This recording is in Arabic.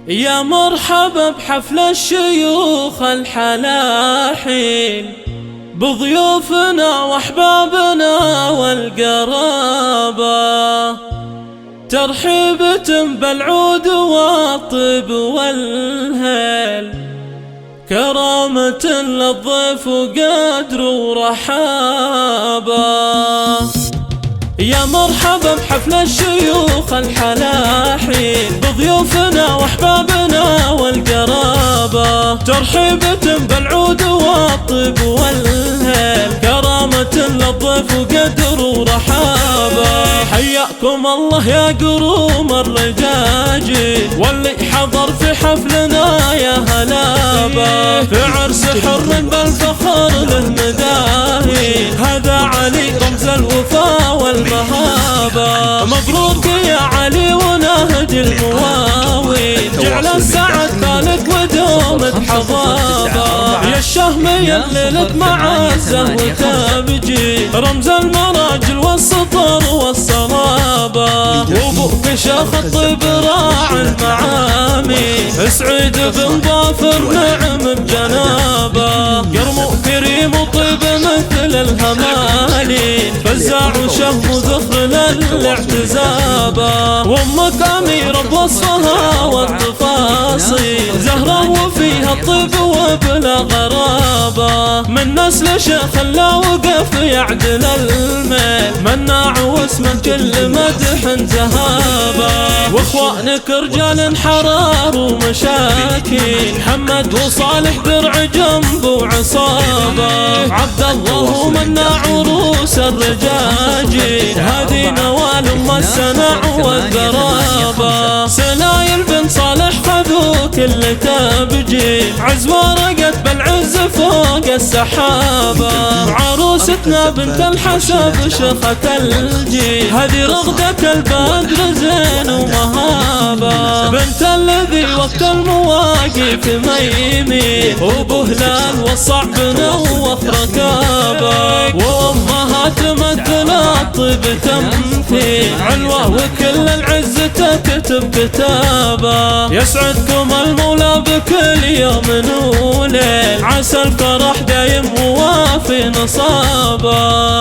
يا مرحبا بحفل الشيوخ الحلاحين، بضيوفنا واحبابنا والقرابة، ترحيبة بالعود والطيب والهيل، كرامة للضيف وقدر ورحابة. يا مرحبا بحفل الشيوخ الحلاحين، بضيوفنا واحبابنا والقرابة، ترحيبة بالعود والطيب والهيل، كرامة للضيف وقدر ورحابة. حياكم الله يا قروم الرجاجيل، واللي حضر في حفلنا يا هلابة، في عرس حر بالفخر له مداهين، هذا علي رمز الوفا والمهابة. مبروك يا علي ونهج المواويل، جعل السعد ثالث ودوم حضابة. يا الشهم يلي لك معزة وتبجيل، رمز المراجل والسطر والصلابة، وابوك شيخ الطيب راعي المعامي، سعيد بن ظافر نعم بجنابه، قرم كريم وطيب مثل الهمالين، فزاع وشهم وذخر للاعتزابه. وامك اميره بوصفها والتفاصيل، زهره وفيها الطيب وبلا غرابه، من نسل شيخ لا وقف يعدل الميل، مناع واسمه كل مدح زهابه. واخوانك رجال حرار ومشاكين، محمد وصالح درع جنب وعصابه، عبد الله ومناع عروس الرجاجين، هذه نوال ام السنع والقرابه. سلايل بن صالح خذوا كل تبجيل، عز ورقت بالعز فوق السحابه، عروستنا بنت الحسب شيخة الجيل، هذه رغدة البدر زين ومهابه، بنت الذي وقت المواقف ميمين، وابو هلال والصعب نوف ركابه، وامها تمثل الطيب تمثيل، علوه وكل العز تكتب كتابه. يسعدكم المولى بكل يوم وليل، عسى الفرح دايم ووافي نصابه.